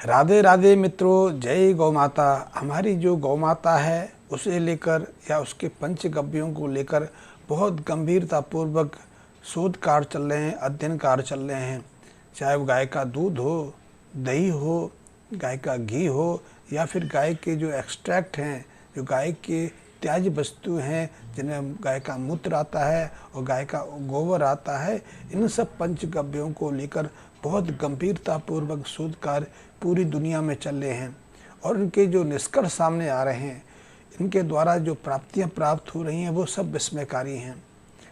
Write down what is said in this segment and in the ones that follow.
राधे राधे मित्रों, जय गौ माता। हमारी जो गौ माता है उसे लेकर या उसके पंचगव्यों को लेकर बहुत गंभीरतापूर्वक शोध कार्य चल रहे हैं, अध्ययन कार्य चल रहे हैं। चाहे वो गाय का दूध हो, दही हो, गाय का घी हो या फिर गाय के जो एक्सट्रैक्ट हैं, जो गाय के त्याज्य वस्तु हैं जिनमें गाय का मूत्र आता है और गाय का गोबर आता है, इन सब पंचगव्यों को लेकर बहुत गंभीरतापूर्वक शोध कार्य पूरी दुनिया में चल रहे हैं और इनके जो निष्कर्ष सामने आ रहे हैं, इनके द्वारा जो प्राप्तियां प्राप्त हो रही हैं वो सब विस्मयकारी हैं।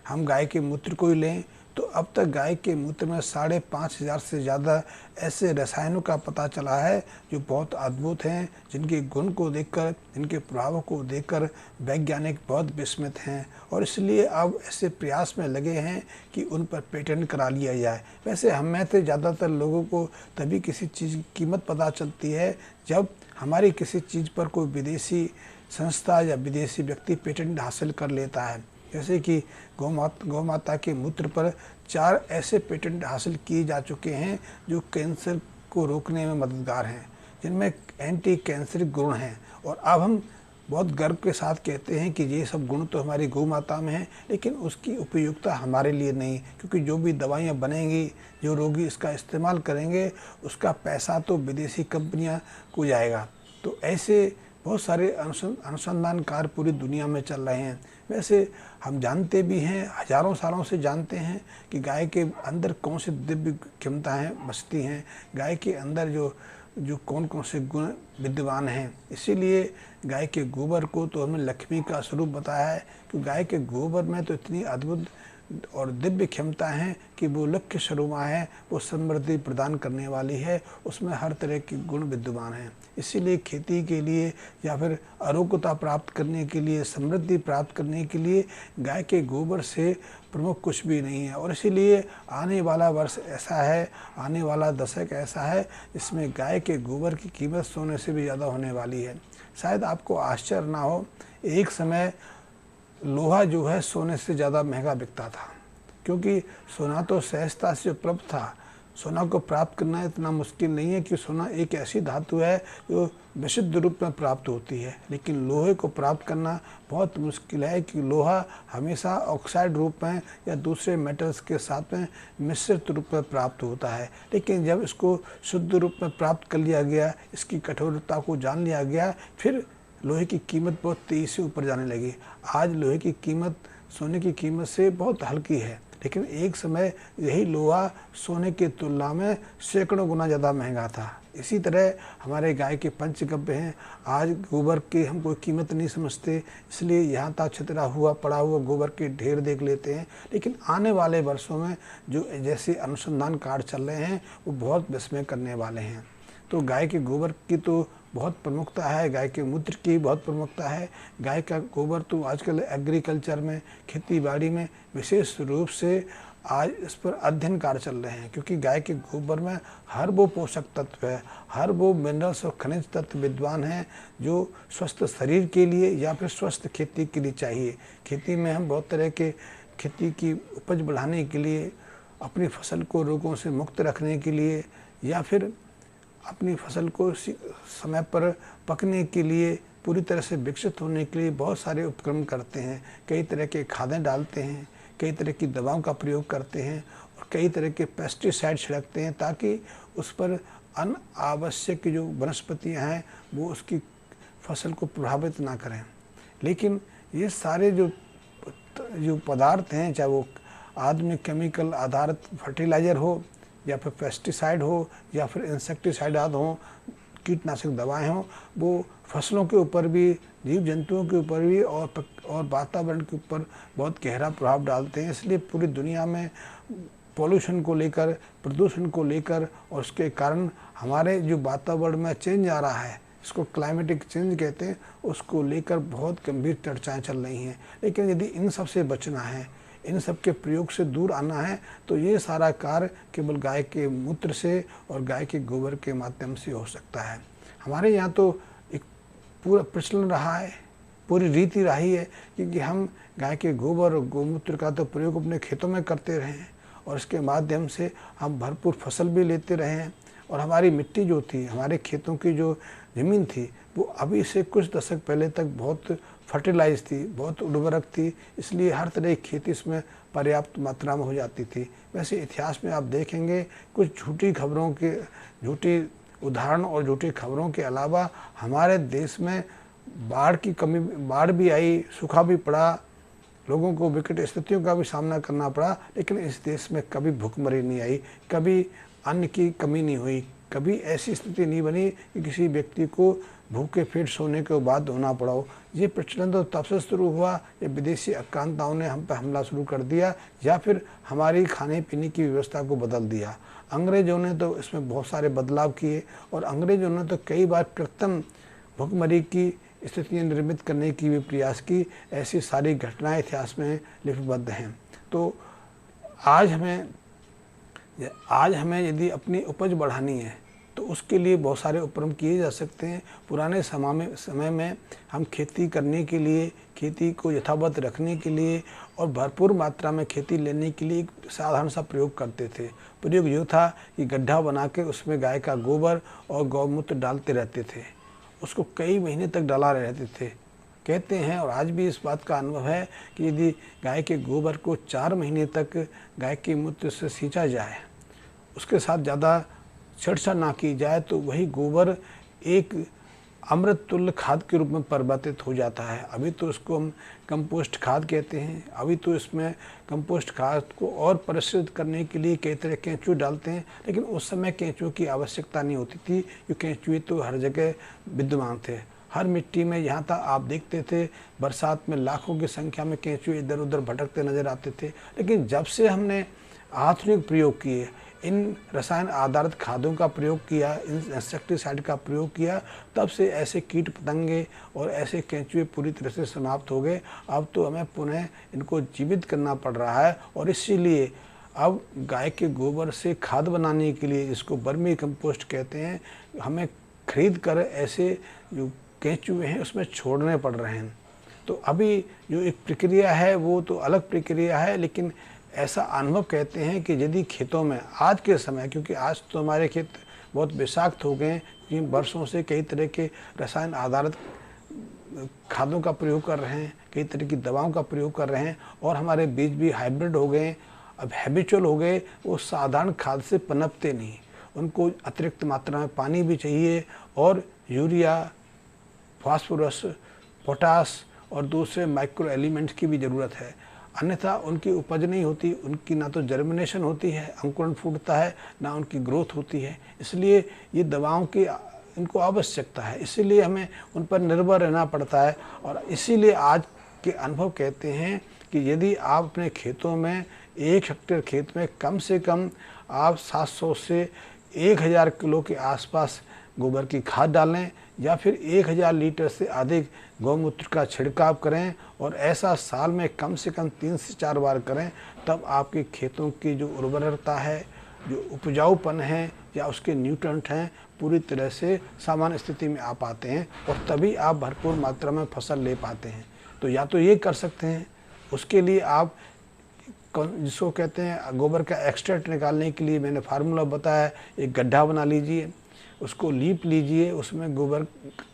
हम गाय के मूत्र को ही लें तो अब तक गाय के मूत्र में 5,500 से ज़्यादा ऐसे रसायनों का पता चला है जो बहुत अद्भुत हैं, जिनके गुण को देखकर, जिनके प्रभावों को देखकर वैज्ञानिक बहुत विस्मित हैं और इसलिए अब ऐसे प्रयास में लगे हैं कि उन पर पेटेंट करा लिया जाए। वैसे हम में से ज़्यादातर लोगों को तभी किसी चीज़ की कीमत पता चलती है जब हमारी किसी चीज़ पर कोई विदेशी संस्था या विदेशी व्यक्ति पेटेंट हासिल कर लेता है। जैसे कि गौ माता के मूत्र पर 4 ऐसे पेटेंट हासिल किए जा चुके हैं जो कैंसर को रोकने में मददगार हैं, जिनमें एंटी कैंसर गुण हैं। और अब हम बहुत गर्व के साथ कहते हैं कि ये सब गुण तो हमारी गौ माता में हैं, लेकिन उसकी उपयोगिता हमारे लिए नहीं, क्योंकि जो भी दवाइयाँ बनेंगी, जो रोगी इसका इस्तेमाल करेंगे, उसका पैसा तो विदेशी कंपनियाँ को जाएगा। तो ऐसे बहुत सारे अनुसंधान कार्य पूरी दुनिया में चल रहे हैं। वैसे हम जानते भी हैं, हजारों सालों से जानते हैं कि गाय के अंदर कौन सी दिव्य क्षमताएँ बसती हैं, गाय के अंदर जो कौन कौन से गुण विद्यमान हैं। इसीलिए गाय के गोबर को तो हमने लक्ष्मी का स्वरूप बताया है कि गाय के गोबर में तो इतनी अद्भुत और दिव्य क्षमता है कि वो लक्ष्य स्वरूपा है, वो समृद्धि प्रदान करने वाली है, उसमें हर तरह के गुण विद्यमान हैं। इसीलिए खेती के लिए या फिर आरोग्यता प्राप्त करने के लिए, समृद्धि प्राप्त करने के लिए गाय के गोबर से प्रमुख कुछ भी नहीं है। और इसीलिए आने वाला वर्ष ऐसा है, आने वाला दशक ऐसा है जिसमें गाय के गोबर की कीमत सोने से भी ज़्यादा होने वाली है। शायद आपको आश्चर्य ना हो, एक समय लोहा जो है सोने से ज़्यादा महंगा बिकता था, क्योंकि सोना तो सहजता से उपलब्ध था। सोना को प्राप्त करना इतना मुश्किल नहीं है कि सोना एक ऐसी धातु है जो विशुद्ध रूप में प्राप्त होती है, लेकिन लोहे को प्राप्त करना बहुत मुश्किल है कि लोहा हमेशा ऑक्साइड रूप में या दूसरे मेटल्स के साथ में मिश्रित रूप में प्राप्त होता है। लेकिन जब इसको शुद्ध रूप में प्राप्त कर लिया गया, इसकी कठोरता को जान लिया गया, फिर लोहे की कीमत बहुत तेज़ी से ऊपर जाने लगी। आज लोहे की कीमत सोने की कीमत से बहुत हल्की है, लेकिन एक समय यही लोहा सोने की तुलना में सैकड़ों गुना ज़्यादा महंगा था। इसी तरह हमारे गाय के पंचगव्य हैं। आज गोबर की हम कोई कीमत नहीं समझते, इसलिए यहाँ तक छितरा हुआ पड़ा हुआ गोबर के ढेर देख लेते हैं। लेकिन आने वाले वर्षों में जो जैसे अनुसंधान कार्य चल रहे हैं वो बहुत विस्मय करने वाले हैं। तो गाय के गोबर की तो बहुत प्रमुखता है, गाय के मूत्र की बहुत प्रमुखता है। गाय का गोबर तो आजकल एग्रीकल्चर में, खेती बाड़ी में विशेष रूप से आज इस पर अध्ययन कार्य चल रहे हैं, क्योंकि गाय के गोबर में हर वो पोषक तत्व है, हर वो मिनरल्स और खनिज तत्व विद्वान हैं जो स्वस्थ शरीर के लिए या फिर स्वस्थ खेती के लिए चाहिए। खेती में हम बहुत तरह के खेती की उपज बढ़ाने के लिए, अपनी फसल को रोगों से मुक्त रखने के लिए या फिर अपनी फसल को समय पर पकने के लिए, पूरी तरह से विकसित होने के लिए बहुत सारे उपक्रम करते हैं। कई तरह के खादें डालते हैं, कई तरह की दवाओं का प्रयोग करते हैं और कई तरह के पेस्टिसाइड छिड़कते हैं ताकि उस पर अनावश्यक जो वनस्पतियाँ हैं वो उसकी फसल को प्रभावित ना करें। लेकिन ये सारे जो पदार्थ हैं, चाहे वो आधुनिक केमिकल आधारित फर्टिलाइज़र हो या फिर पेस्टिसाइड हो या फिर इंसेक्टिसाइड आदि हो, कीटनाशक दवाएं हों, वो फसलों के ऊपर भी, जीव जंतुओं के ऊपर भी और वातावरण के ऊपर बहुत गहरा प्रभाव डालते हैं। इसलिए पूरी दुनिया में पॉल्यूशन को लेकर, प्रदूषण को लेकर और उसके कारण हमारे जो वातावरण में चेंज आ रहा है, इसको क्लाइमेटिक चेंज कहते हैं, उसको लेकर बहुत गंभीर चर्चाएँ चल रही हैं। लेकिन यदि इन सब से बचना है, इन सब के प्रयोग से दूर आना है, तो ये सारा कार्य केवल गाय के मूत्र से और गाय के गोबर के माध्यम से हो सकता है। हमारे यहाँ तो एक पूरा प्रचलन रहा है, पूरी रीति रही है, क्योंकि हम गाय के गोबर और गोमूत्र का तो प्रयोग अपने खेतों में करते रहे हैं और इसके माध्यम से हम भरपूर फसल भी लेते रहे हैं और हमारी मिट्टी जो थी, हमारे खेतों की जो ज़मीन थी, वो अभी से कुछ दशक पहले तक बहुत फर्टिलाइज थी, बहुत उर्वरक थी, इसलिए हर तरह की खेती इसमें पर्याप्त मात्रा में हो जाती थी। वैसे इतिहास में आप देखेंगे कुछ झूठी उदाहरण और झूठी खबरों के अलावा हमारे देश में बाढ़ भी आई, सूखा भी पड़ा, लोगों को विकट स्थितियों का भी सामना करना पड़ा, लेकिन इस देश में कभी भूखमरी नहीं आई, कभी अन्न की कमी नहीं हुई, कभी ऐसी स्थिति नहीं बनी कि किसी व्यक्ति को भूखे पेट सोने के बाद होना पड़ा हो। ये प्रचलन तो तब से शुरू हुआ जब विदेशी आक्रांताओं ने हम पर हमला शुरू कर दिया या फिर हमारी खाने पीने की व्यवस्था को बदल दिया। अंग्रेज़ों ने तो इसमें बहुत सारे बदलाव किए और अंग्रेज़ों ने तो कई बार कृत्रिम भूखमरी की स्थितियाँ निर्मित करने की भी प्रयास की। ऐसी सारी घटनाएं इतिहास में लिपिबद्ध हैं। तो आज हमें यदि अपनी उपज बढ़ानी है तो उसके लिए बहुत सारे उपक्रम किए जा सकते हैं। पुराने समय में हम खेती करने के लिए, खेती को यथावत रखने के लिए और भरपूर मात्रा में खेती लेने के लिए एक साधारण सा प्रयोग करते थे। प्रयोग ये था कि गड्ढा बना के उसमें गाय का गोबर और गौमूत्र डालते रहते थे, उसको कई महीने तक डाला रहते थे। कहते हैं और आज भी इस बात का अनुभव है कि यदि गाय के गोबर को 4 महीने तक गाय के मूत्र से सींचा जाए, उसके साथ ज़्यादा छेड़छाड़ ना की जाए, तो वही गोबर एक अमृत तुल्य खाद के रूप में परिवर्तित हो जाता है। अभी तो इसको हम कंपोस्ट खाद कहते हैं। अभी तो इसमें कंपोस्ट खाद को और परिष्कृत करने के लिए कई तरह केंचुए डालते हैं, लेकिन उस समय केंचुए की आवश्यकता नहीं होती थी, क्योंकि केंचुए तो हर जगह विद्यमान थे। हर मिट्टी में यहाँ तक आप देखते थे बरसात में लाखों की संख्या में केंचुए इधर उधर भटकते नजर आते थे। लेकिन जब से हमने आधुनिक प्रयोग किए, इन रसायन आधारित खादों का प्रयोग किया, इन इंसेक्टिसाइड का प्रयोग किया, तब से ऐसे कीट पतंगे और ऐसे केंचुए पूरी तरह से समाप्त हो गए। अब तो हमें पुनः इनको जीवित करना पड़ रहा है और इसीलिए अब गाय के गोबर से खाद बनाने के लिए, जिसको वर्मी कंपोस्ट कहते हैं, हमें खरीद कर ऐसे जो केंचुए हैं उसमें छोड़ने पड़ रहे हैं। तो अभी जो एक प्रक्रिया है वो तो अलग प्रक्रिया है, लेकिन ऐसा अनुभव कहते हैं कि यदि खेतों में आज के समय, क्योंकि आज तो हमारे खेत बहुत विषाक्त हो गए कि वर्षों से कई तरह के रसायन आधारित खादों का प्रयोग कर रहे हैं, कई तरह की दवाओं का प्रयोग कर रहे हैं और हमारे बीज भी हाइब्रिड हो गए, अब हैबिचुअल हो गए, वो साधारण खाद से पनपते नहीं, उनको अतिरिक्त मात्रा में पानी भी चाहिए और यूरिया, फास्फोरस, पोटास और दूसरे माइक्रो एलिमेंट्स की भी ज़रूरत है, अन्यथा उनकी उपज नहीं होती। उनकी ना तो जर्मिनेशन होती है, अंकुरण फूटता है, ना उनकी ग्रोथ होती है। इसलिए ये दवाओं की इनको आवश्यकता है, इसीलिए हमें उन पर निर्भर रहना पड़ता है। और इसीलिए आज के अनुभव कहते हैं कि यदि आप अपने खेतों में 1 हेक्टेयर खेत में कम से कम आप 700 से 1000 किलो के आसपास गोबर की खाद डालें या फिर 1000 लीटर से अधिक गौमूत्र का छिड़काव करें और ऐसा साल में कम से कम 3 से 4 बार करें, तब आपके खेतों की जो उर्वरता है, जो उपजाऊपन है या उसके न्यूट्रेंट हैं, पूरी तरह से सामान्य स्थिति में आ पाते हैं और तभी आप भरपूर मात्रा में फसल ले पाते हैं। तो या तो ये कर सकते हैं, उसके लिए आप जिसको कहते हैं गोबर का एक्सट्रैक्ट निकालने के लिए मैंने फार्मूला बताया, एक गड्ढा बना लीजिए, उसको लीप लीजिए, उसमें गोबर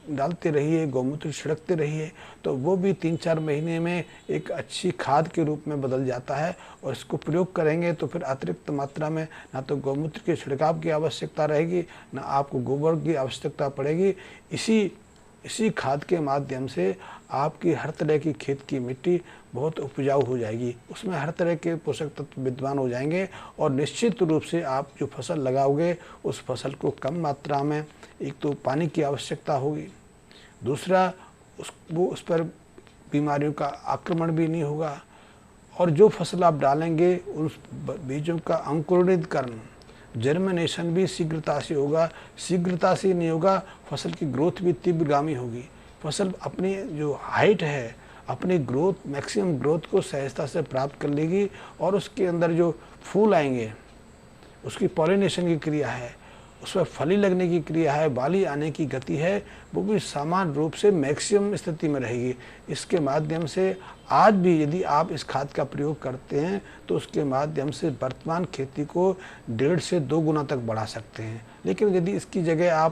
डालते रहिए, गौमूत्र छिड़कते रहिए, तो वो भी 3-4 महीने में एक अच्छी खाद के रूप में बदल जाता है। और इसको प्रयोग करेंगे तो फिर अतिरिक्त मात्रा में ना तो गौमूत्र के छिड़काव की आवश्यकता रहेगी, ना आपको गोबर की आवश्यकता पड़ेगी। इसी खाद के माध्यम से आपकी हर तरह की खेत की मिट्टी बहुत उपजाऊ हो जाएगी, उसमें हर तरह के पोषक तत्व विद्यमान हो जाएंगे और निश्चित रूप से आप जो फसल लगाओगे उस फसल को कम मात्रा में एक तो पानी की आवश्यकता होगी, दूसरा उस पर बीमारियों का आक्रमण भी नहीं होगा और जो फसल आप डालेंगे उस बीजों का अंकुरितकरण, जर्मिनेशन भी शीघ्रता से होगा। शीघ्रता से नहीं होगा, फसल की ग्रोथ भी तीव्रगामी होगी। फसल अपनी जो हाइट है, अपनी ग्रोथ, मैक्सिमम ग्रोथ को सहजता से प्राप्त कर लेगी और उसके अंदर जो फूल आएंगे, उसकी पॉलिनेशन की क्रिया है, उस पर फली लगने की क्रिया है, बाली आने की गति है, वो भी समान रूप से मैक्सिमम स्थिति में रहेगी। इसके माध्यम से आज भी यदि आप इस खाद का प्रयोग करते हैं तो उसके माध्यम से वर्तमान खेती को 1.5 से 2 गुना तक बढ़ा सकते हैं। लेकिन यदि इसकी जगह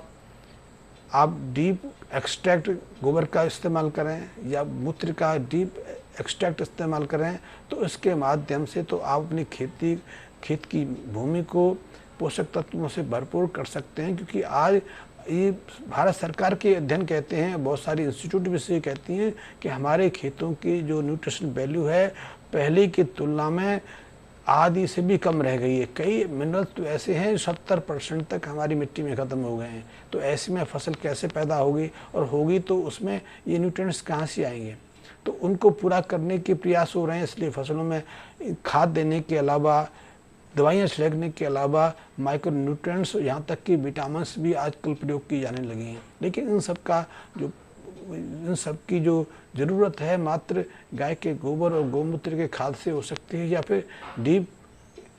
आप डीप एक्सट्रैक्ट गोबर का इस्तेमाल करें या मूत्र का डीप एक्सट्रैक्ट इस्तेमाल करें, तो इसके माध्यम से तो आप अपनी खेत की भूमि को पोषक तत्वों से भरपूर कर सकते हैं। क्योंकि आज ये भारत सरकार के अध्ययन कहते हैं, बहुत सारी इंस्टीट्यूट भी से कहती हैं कि हमारे खेतों की जो न्यूट्रिशन वैल्यू है पहले की तुलना में आधी से भी कम रह गई है। कई मिनरल्स तो ऐसे हैं 70% तक हमारी मिट्टी में ख़त्म हो गए हैं। तो ऐसे में फसल कैसे पैदा होगी, और होगी तो उसमें ये न्यूट्रिएंट्स कहाँ से आएंगे? तो उनको पूरा करने के प्रयास हो रहे हैं। इसलिए फसलों में खाद देने के अलावा, दवाइयाँ छिड़कने के अलावा माइक्रो न्यूट्रिएंट्स, यहाँ तक कि विटामिन्स भी आजकल प्रयोग की जाने लगी हैं। लेकिन इन सब की जो ज़रूरत है मात्र गाय के गोबर और गौमूत्र के खाद से हो सकती है, या फिर डीप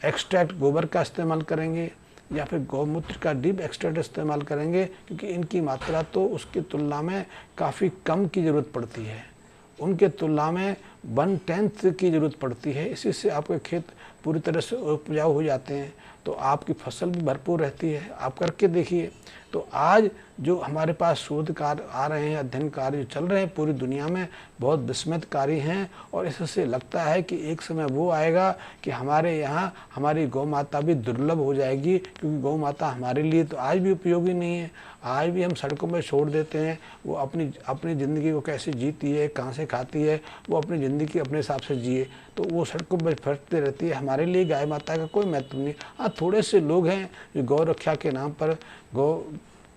एक्सट्रैक्ट गोबर का इस्तेमाल करेंगे या फिर गौमूत्र का डीप एक्सट्रैक्ट इस्तेमाल करेंगे, क्योंकि इनकी मात्रा तो उसकी तुलना में काफ़ी कम की ज़रूरत पड़ती है। उनके तुलना में 1/10 की ज़रूरत पड़ती है। इसी से आपके खेत पूरी तरह से उपजाऊ हो जाते हैं, तो आपकी फसल भी भरपूर रहती है। आप करके देखिए। तो आज जो हमारे पास शोध कार्य आ रहे हैं, अध्ययन कार्य चल रहे हैं पूरी दुनिया में, बहुत विस्मयकारी हैं। और इससे लगता है कि एक समय वो आएगा कि हमारे यहाँ हमारी गौ माता भी दुर्लभ हो जाएगी, क्योंकि गौ माता हमारे लिए तो आज भी उपयोगी नहीं है। आज भी हम सड़कों में छोड़ देते हैं। वो अपनी ज़िंदगी को कैसे जीती है, कहाँ से खाती है, वो अपनी ज़िंदगी अपने हिसाब से जिए। तो वो सड़कों पर फटती रहती है। हमारे लिए गाय माता का कोई महत्व नहीं। हाँ, थोड़े से लोग हैं जो गौ रक्षा के नाम पर गौ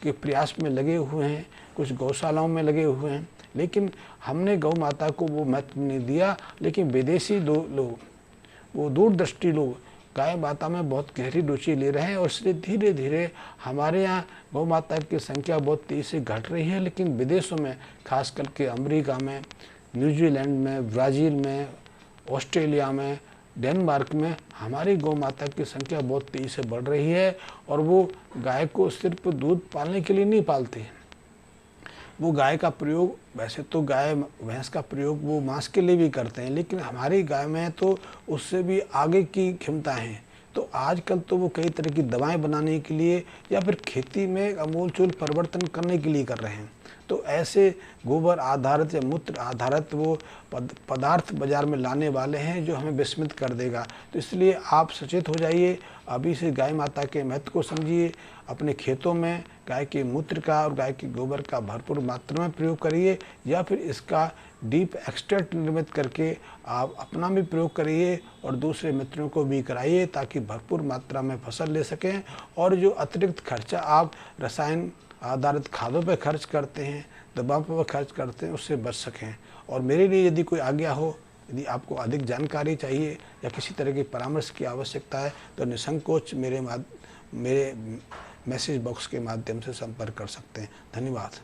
के प्रयास में लगे हुए हैं, कुछ गौशालाओं में लगे हुए हैं, लेकिन हमने गौ माता को वो महत्व नहीं दिया। लेकिन विदेशी लोग, वो दूरदृष्टि लोग गाय माता में बहुत गहरी रुचि ले रहे हैं, और इसलिए धीरे धीरे हमारे यहाँ गौ माता की संख्या बहुत तेज़ी से घट रही है। लेकिन विदेशों में, खास करके अमेरिका में, न्यूजीलैंड में, ब्राज़ील में, ऑस्ट्रेलिया में, डेनमार्क में हमारी गौ माता की संख्या बहुत तेज़ी से बढ़ रही है। और वो गाय को सिर्फ दूध पालने के लिए नहीं पालते, वो गाय का प्रयोग, वैसे तो गाय भैंस का प्रयोग वो मांस के लिए भी करते हैं, लेकिन हमारी गाय में तो उससे भी आगे की क्षमता है। तो आजकल तो वो कई तरह की दवाएं बनाने के लिए या फिर खेती में आमूलचूल परिवर्तन करने के लिए कर रहे हैं। तो ऐसे गोबर आधारित या मूत्र आधारित वो पदार्थ बाज़ार में लाने वाले हैं जो हमें विस्मित कर देगा। तो इसलिए आप सचेत हो जाइए, अभी से गाय माता के महत्व को समझिए। अपने खेतों में गाय के मूत्र का और गाय के गोबर का भरपूर मात्रा में प्रयोग करिए, या फिर इसका डीप एक्सट्रैक्ट निर्मित करके आप अपना भी प्रयोग करिए और दूसरे मित्रों को भी कराइए, ताकि भरपूर मात्रा में फसल ले सकें। और जो अतिरिक्त खर्चा आप रसायन आधारित खादों पर खर्च करते हैं, दवाओं पर खर्च करते हैं, उससे बच सकें। और मेरे लिए यदि कोई आज्ञा हो, यदि आपको अधिक जानकारी चाहिए या किसी तरह की परामर्श की आवश्यकता है, तो निसंकोच मेरे मैसेज बॉक्स के माध्यम से संपर्क कर सकते हैं। धन्यवाद।